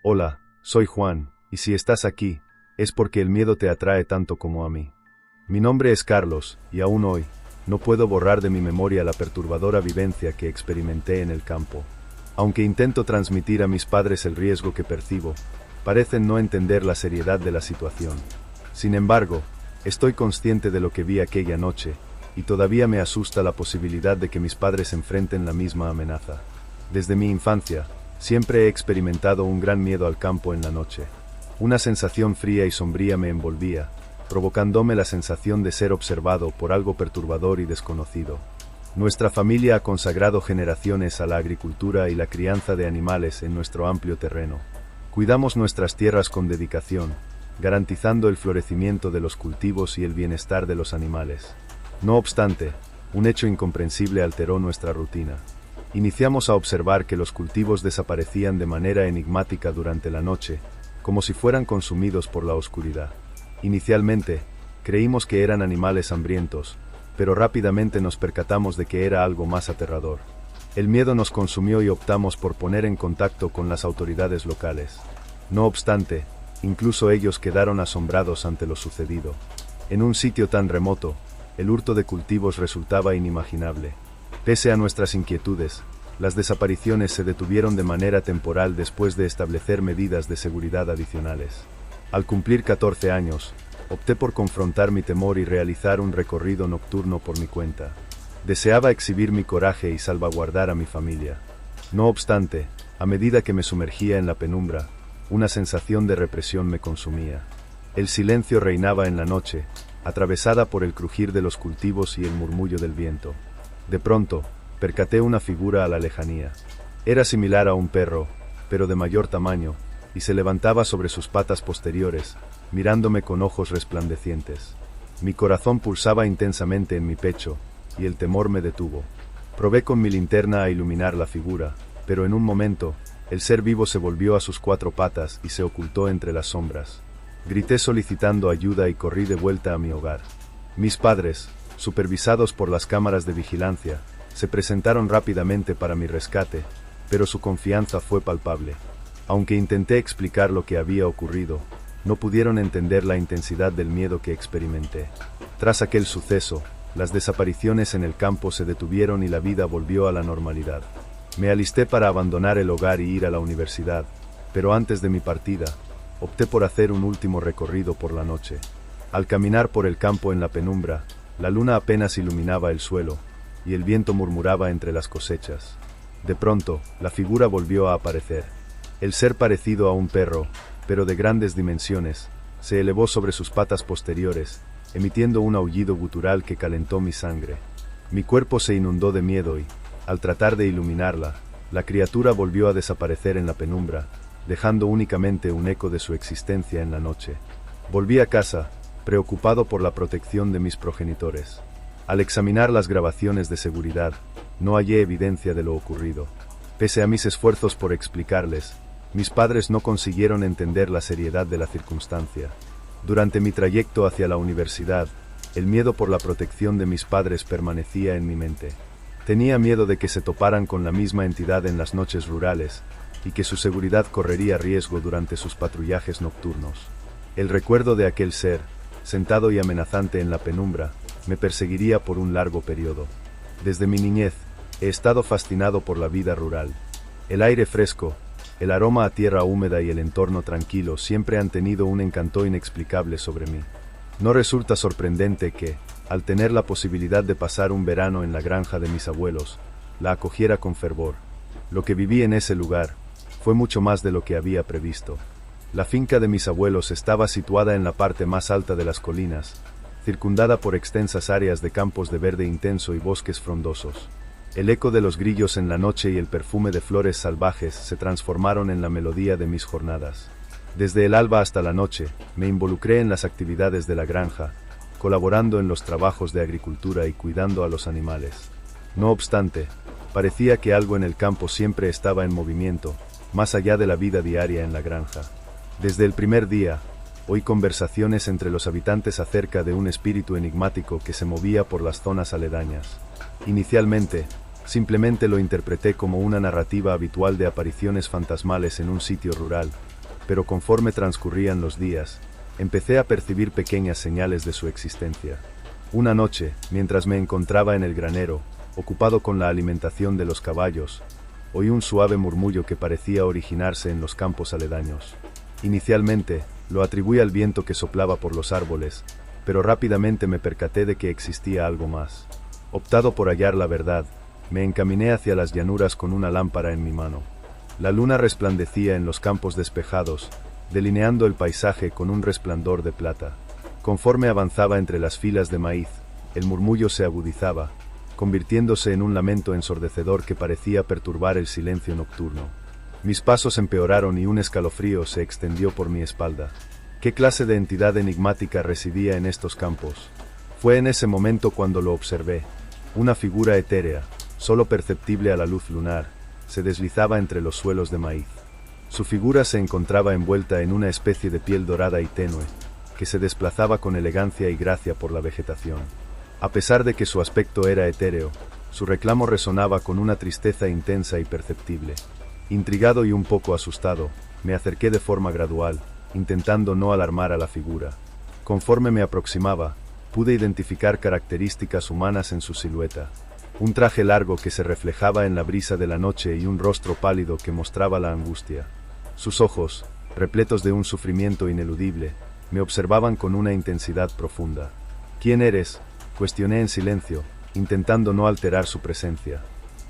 Hola, soy Juan, y si estás aquí, es porque el miedo te atrae tanto como a mí. Mi nombre es Carlos, y aún hoy, no puedo borrar de mi memoria la perturbadora vivencia que experimenté en el campo. Aunque intento transmitir a mis padres el riesgo que percibo, parecen no entender la seriedad de la situación. Sin embargo, estoy consciente de lo que vi aquella noche, y todavía me asusta la posibilidad de que mis padres enfrenten la misma amenaza. Desde mi infancia, siempre he experimentado un gran miedo al campo en la noche. Una sensación fría y sombría me envolvía, provocándome la sensación de ser observado por algo perturbador y desconocido. Nuestra familia ha consagrado generaciones a la agricultura y la crianza de animales en nuestro amplio terreno. Cuidamos nuestras tierras con dedicación, garantizando el florecimiento de los cultivos y el bienestar de los animales. No obstante, un hecho incomprensible alteró nuestra rutina. Iniciamos a observar que los cultivos desaparecían de manera enigmática durante la noche, como si fueran consumidos por la oscuridad. Inicialmente, creímos que eran animales hambrientos, pero rápidamente nos percatamos de que era algo más aterrador. El miedo nos consumió y optamos por poner en contacto con las autoridades locales. No obstante, incluso ellos quedaron asombrados ante lo sucedido. En un sitio tan remoto, el hurto de cultivos resultaba inimaginable. Pese a nuestras inquietudes, las desapariciones se detuvieron de manera temporal después de establecer medidas de seguridad adicionales. Al cumplir 14 años, opté por confrontar mi temor y realizar un recorrido nocturno por mi cuenta. Deseaba exhibir mi coraje y salvaguardar a mi familia. No obstante, a medida que me sumergía en la penumbra, una sensación de represión me consumía. El silencio reinaba en la noche, atravesada por el crujir de los cultivos y el murmullo del viento. De pronto, percaté una figura a la lejanía. Era similar a un perro, pero de mayor tamaño, y se levantaba sobre sus patas posteriores, mirándome con ojos resplandecientes. Mi corazón pulsaba intensamente en mi pecho, y el temor me detuvo. Probé con mi linterna a iluminar la figura, pero en un momento, el ser vivo se volvió a sus 4 patas y se ocultó entre las sombras. Grité solicitando ayuda y corrí de vuelta a mi hogar. Mis padres, supervisados por las cámaras de vigilancia, se presentaron rápidamente para mi rescate, pero su confianza fue palpable. Aunque intenté explicar lo que había ocurrido, no pudieron entender la intensidad del miedo que experimenté. Tras aquel suceso, las desapariciones en el campo se detuvieron y la vida volvió a la normalidad. Me alisté para abandonar el hogar y ir a la universidad, pero antes de mi partida, opté por hacer un último recorrido por la noche. Al caminar por el campo en la penumbra, la luna apenas iluminaba el suelo, y el viento murmuraba entre las cosechas. De pronto, la figura volvió a aparecer. El ser parecido a un perro, pero de grandes dimensiones, se elevó sobre sus patas posteriores, emitiendo un aullido gutural que calentó mi sangre. Mi cuerpo se inundó de miedo y, al tratar de iluminarla, la criatura volvió a desaparecer en la penumbra, dejando únicamente un eco de su existencia en la noche. Volví a casa, preocupado por la protección de mis progenitores. Al examinar las grabaciones de seguridad, no hallé evidencia de lo ocurrido. Pese a mis esfuerzos por explicarles, mis padres no consiguieron entender la seriedad de la circunstancia. Durante mi trayecto hacia la universidad, el miedo por la protección de mis padres permanecía en mi mente. Tenía miedo de que se toparan con la misma entidad en las noches rurales, y que su seguridad correría riesgo durante sus patrullajes nocturnos. El recuerdo de aquel ser, sentado y amenazante en la penumbra, me perseguiría por un largo periodo. Desde mi niñez, he estado fascinado por la vida rural. El aire fresco, el aroma a tierra húmeda y el entorno tranquilo siempre han tenido un encanto inexplicable sobre mí. No resulta sorprendente que, al tener la posibilidad de pasar un verano en la granja de mis abuelos, la acogiera con fervor. Lo que viví en ese lugar fue mucho más de lo que había previsto. La finca de mis abuelos estaba situada en la parte más alta de las colinas, circundada por extensas áreas de campos de verde intenso y bosques frondosos. El eco de los grillos en la noche y el perfume de flores salvajes se transformaron en la melodía de mis jornadas. Desde el alba hasta la noche, me involucré en las actividades de la granja, colaborando en los trabajos de agricultura y cuidando a los animales. No obstante, parecía que algo en el campo siempre estaba en movimiento, más allá de la vida diaria en la granja. Desde el primer día, oí conversaciones entre los habitantes acerca de un espíritu enigmático que se movía por las zonas aledañas. Inicialmente, simplemente lo interpreté como una narrativa habitual de apariciones fantasmales en un sitio rural, pero conforme transcurrían los días, empecé a percibir pequeñas señales de su existencia. Una noche, mientras me encontraba en el granero, ocupado con la alimentación de los caballos, oí un suave murmullo que parecía originarse en los campos aledaños. Inicialmente, lo atribuí al viento que soplaba por los árboles, pero rápidamente me percaté de que existía algo más. Optado por hallar la verdad, me encaminé hacia las llanuras con una lámpara en mi mano. La luna resplandecía en los campos despejados, delineando el paisaje con un resplandor de plata. Conforme avanzaba entre las filas de maíz, el murmullo se agudizaba, convirtiéndose en un lamento ensordecedor que parecía perturbar el silencio nocturno. Mis pasos empeoraron y un escalofrío se extendió por mi espalda. ¿Qué clase de entidad enigmática residía en estos campos? Fue en ese momento cuando lo observé. Una figura etérea, solo perceptible a la luz lunar, se deslizaba entre los suelos de maíz. Su figura se encontraba envuelta en una especie de piel dorada y tenue, que se desplazaba con elegancia y gracia por la vegetación. A pesar de que su aspecto era etéreo, su reclamo resonaba con una tristeza intensa y perceptible. Intrigado y un poco asustado, me acerqué de forma gradual, intentando no alarmar a la figura. Conforme me aproximaba, pude identificar características humanas en su silueta. Un traje largo que se reflejaba en la brisa de la noche y un rostro pálido que mostraba la angustia. Sus ojos, repletos de un sufrimiento ineludible, me observaban con una intensidad profunda. ¿Quién eres?, cuestioné en silencio, intentando no alterar su presencia.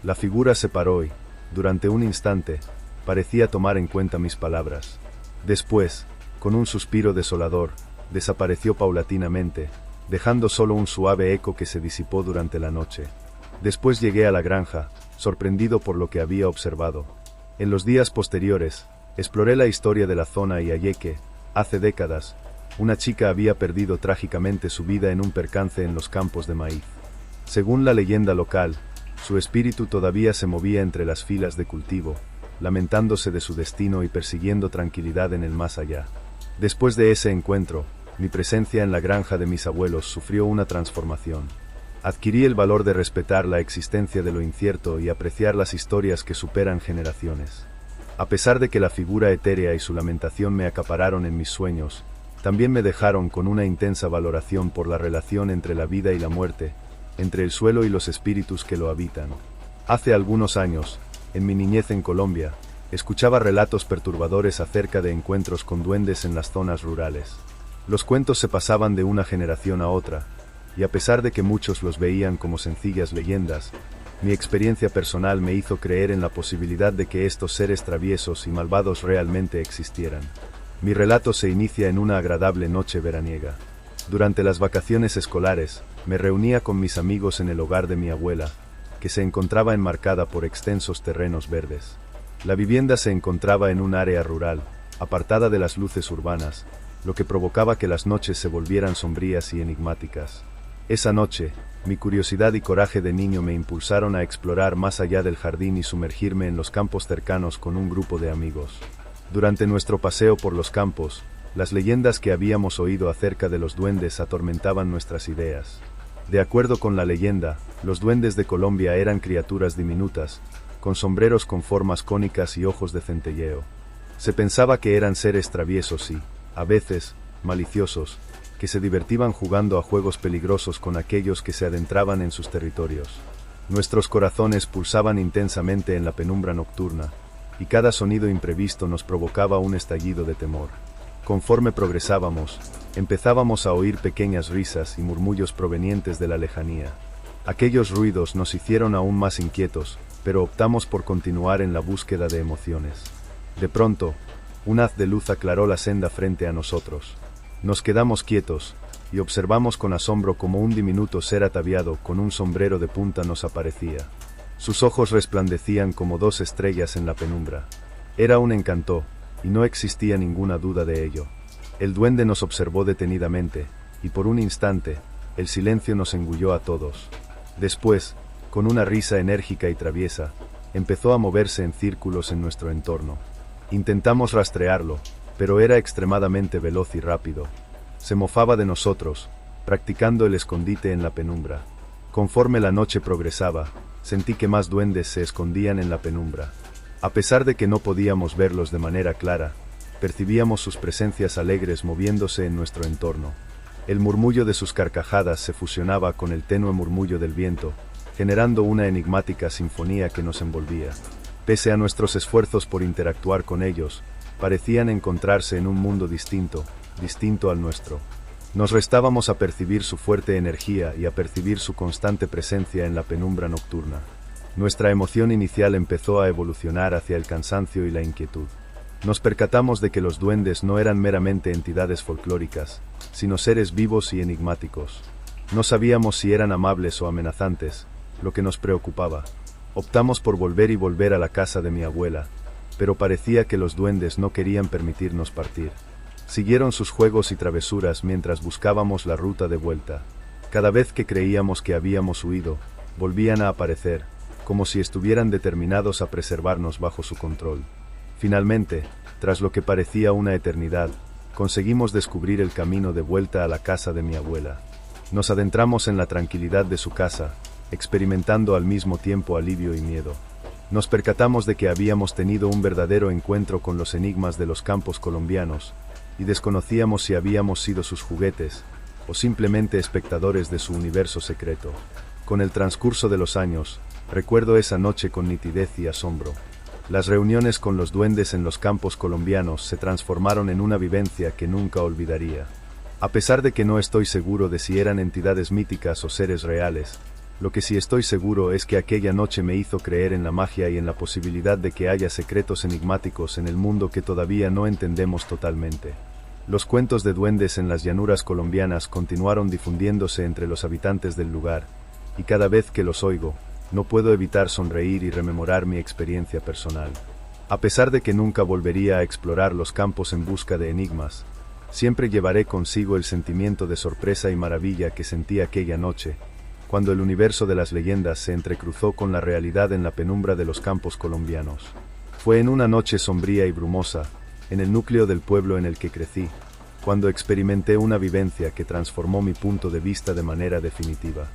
La figura se paró y, durante un instante, parecía tomar en cuenta mis palabras. Después, con un suspiro desolador, desapareció paulatinamente, dejando solo un suave eco que se disipó durante la noche. Después llegué a la granja, sorprendido por lo que había observado. En los días posteriores, exploré la historia de la zona y hallé que, hace décadas, una chica había perdido trágicamente su vida en un percance en los campos de maíz. Según la leyenda local, su espíritu todavía se movía entre las filas de cultivo, lamentándose de su destino y persiguiendo tranquilidad en el más allá. Después de ese encuentro, mi presencia en la granja de mis abuelos sufrió una transformación. Adquirí el valor de respetar la existencia de lo incierto y apreciar las historias que superan generaciones. A pesar de que la figura etérea y su lamentación me acapararon en mis sueños, también me dejaron con una intensa valoración por la relación entre la vida y la muerte, entre el suelo y los espíritus que lo habitan. Hace algunos años, en mi niñez en Colombia, escuchaba relatos perturbadores acerca de encuentros con duendes en las zonas rurales. Los cuentos se pasaban de una generación a otra, y a pesar de que muchos los veían como sencillas leyendas, mi experiencia personal me hizo creer en la posibilidad de que estos seres traviesos y malvados realmente existieran. Mi relato se inicia en una agradable noche veraniega. Durante las vacaciones escolares, me reunía con mis amigos en el hogar de mi abuela, que se encontraba enmarcada por extensos terrenos verdes. La vivienda se encontraba en un área rural, apartada de las luces urbanas, lo que provocaba que las noches se volvieran sombrías y enigmáticas. Esa noche, mi curiosidad y coraje de niño me impulsaron a explorar más allá del jardín y sumergirme en los campos cercanos con un grupo de amigos. Durante nuestro paseo por los campos, las leyendas que habíamos oído acerca de los duendes atormentaban nuestras ideas. De acuerdo con la leyenda, los duendes de Colombia eran criaturas diminutas, con sombreros con formas cónicas y ojos de centelleo. Se pensaba que eran seres traviesos y, a veces, maliciosos, que se divertían jugando a juegos peligrosos con aquellos que se adentraban en sus territorios. Nuestros corazones pulsaban intensamente en la penumbra nocturna, y cada sonido imprevisto nos provocaba un estallido de temor. Conforme progresábamos, empezábamos a oír pequeñas risas y murmullos provenientes de la lejanía. Aquellos ruidos nos hicieron aún más inquietos, pero optamos por continuar en la búsqueda de emociones. De pronto, un haz de luz aclaró la senda frente a nosotros. Nos quedamos quietos, y observamos con asombro cómo un diminuto ser ataviado con un sombrero de punta nos aparecía. Sus ojos resplandecían como dos estrellas en la penumbra. Era un encanto, y no existía ninguna duda de ello. El duende nos observó detenidamente, y por un instante, el silencio nos engulló a todos. Después, con una risa enérgica y traviesa, empezó a moverse en círculos en nuestro entorno. Intentamos rastrearlo, pero era extremadamente veloz y rápido. Se mofaba de nosotros, practicando el escondite en la penumbra. Conforme la noche progresaba, sentí que más duendes se escondían en la penumbra. A pesar de que no podíamos verlos de manera clara, percibíamos sus presencias alegres moviéndose en nuestro entorno. El murmullo de sus carcajadas se fusionaba con el tenue murmullo del viento, generando una enigmática sinfonía que nos envolvía. Pese a nuestros esfuerzos por interactuar con ellos, parecían encontrarse en un mundo distinto al nuestro. Nos restábamos a percibir su fuerte energía y a percibir su constante presencia en la penumbra nocturna. Nuestra emoción inicial empezó a evolucionar hacia el cansancio y la inquietud. Nos percatamos de que los duendes no eran meramente entidades folclóricas, sino seres vivos y enigmáticos. No sabíamos si eran amables o amenazantes, lo que nos preocupaba. Optamos por volver a la casa de mi abuela, pero parecía que los duendes no querían permitirnos partir. Siguieron sus juegos y travesuras mientras buscábamos la ruta de vuelta. Cada vez que creíamos que habíamos huido, volvían a aparecer, como si estuvieran determinados a preservarnos bajo su control. Finalmente, tras lo que parecía una eternidad, conseguimos descubrir el camino de vuelta a la casa de mi abuela. Nos adentramos en la tranquilidad de su casa, experimentando al mismo tiempo alivio y miedo. Nos percatamos de que habíamos tenido un verdadero encuentro con los enigmas de los campos colombianos, y desconocíamos si habíamos sido sus juguetes, o simplemente espectadores de su universo secreto. Con el transcurso de los años, recuerdo esa noche con nitidez y asombro. Las reuniones con los duendes en los campos colombianos se transformaron en una vivencia que nunca olvidaría. A pesar de que no estoy seguro de si eran entidades míticas o seres reales, lo que sí estoy seguro es que aquella noche me hizo creer en la magia y en la posibilidad de que haya secretos enigmáticos en el mundo que todavía no entendemos totalmente. Los cuentos de duendes en las llanuras colombianas continuaron difundiéndose entre los habitantes del lugar, y cada vez que los oigo, no puedo evitar sonreír y rememorar mi experiencia personal. A pesar de que nunca volvería a explorar los campos en busca de enigmas, siempre llevaré consigo el sentimiento de sorpresa y maravilla que sentí aquella noche, cuando el universo de las leyendas se entrecruzó con la realidad en la penumbra de los campos colombianos. Fue en una noche sombría y brumosa, en el núcleo del pueblo en el que crecí, cuando experimenté una vivencia que transformó mi punto de vista de manera definitiva.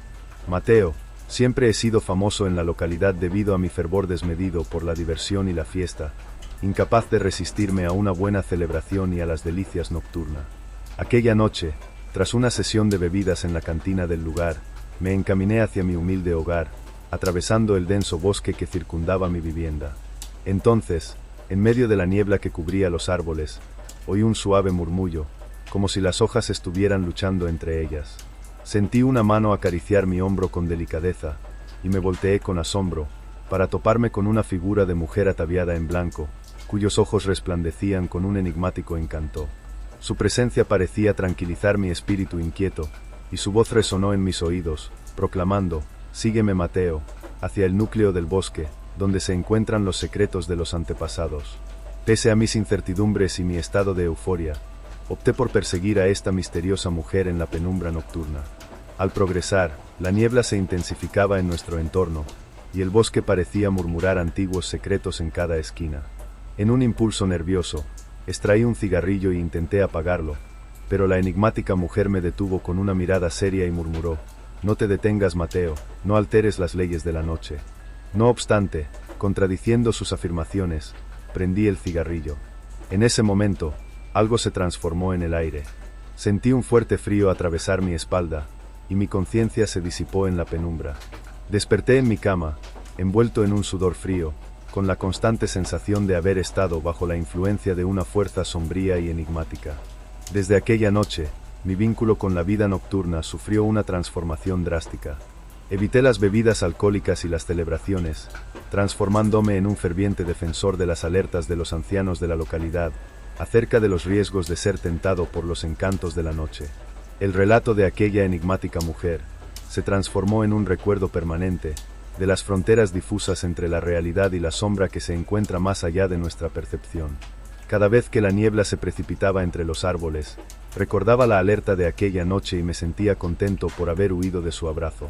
Mateo, siempre he sido famoso en la localidad debido a mi fervor desmedido por la diversión y la fiesta, incapaz de resistirme a una buena celebración y a las delicias nocturnas. Aquella noche, tras una sesión de bebidas en la cantina del lugar, me encaminé hacia mi humilde hogar, atravesando el denso bosque que circundaba mi vivienda. Entonces, en medio de la niebla que cubría los árboles, oí un suave murmullo, como si las hojas estuvieran luchando entre ellas. Sentí una mano acariciar mi hombro con delicadeza, y me volteé con asombro, para toparme con una figura de mujer ataviada en blanco, cuyos ojos resplandecían con un enigmático encanto. Su presencia parecía tranquilizar mi espíritu inquieto, y su voz resonó en mis oídos, proclamando: «Sígueme, Mateo, hacia el núcleo del bosque, donde se encuentran los secretos de los antepasados». Pese a mis incertidumbres y mi estado de euforia, opté por perseguir a esta misteriosa mujer en la penumbra nocturna. Al progresar, la niebla se intensificaba en nuestro entorno, y el bosque parecía murmurar antiguos secretos en cada esquina. En un impulso nervioso, extraí un cigarrillo e intenté apagarlo, pero la enigmática mujer me detuvo con una mirada seria y murmuró: «No te detengas, Mateo, no alteres las leyes de la noche». No obstante, contradiciendo sus afirmaciones, prendí el cigarrillo. En ese momento, algo se transformó en el aire. Sentí un fuerte frío atravesar mi espalda, y mi conciencia se disipó en la penumbra. Desperté en mi cama, envuelto en un sudor frío, con la constante sensación de haber estado bajo la influencia de una fuerza sombría y enigmática. Desde aquella noche, mi vínculo con la vida nocturna sufrió una transformación drástica. Evité las bebidas alcohólicas y las celebraciones, transformándome en un ferviente defensor de las alertas de los ancianos de la localidad, acerca de los riesgos de ser tentado por los encantos de la noche. El relato de aquella enigmática mujer se transformó en un recuerdo permanente de las fronteras difusas entre la realidad y la sombra que se encuentra más allá de nuestra percepción. Cada vez que la niebla se precipitaba entre los árboles, recordaba la alerta de aquella noche y me sentía contento por haber huido de su abrazo.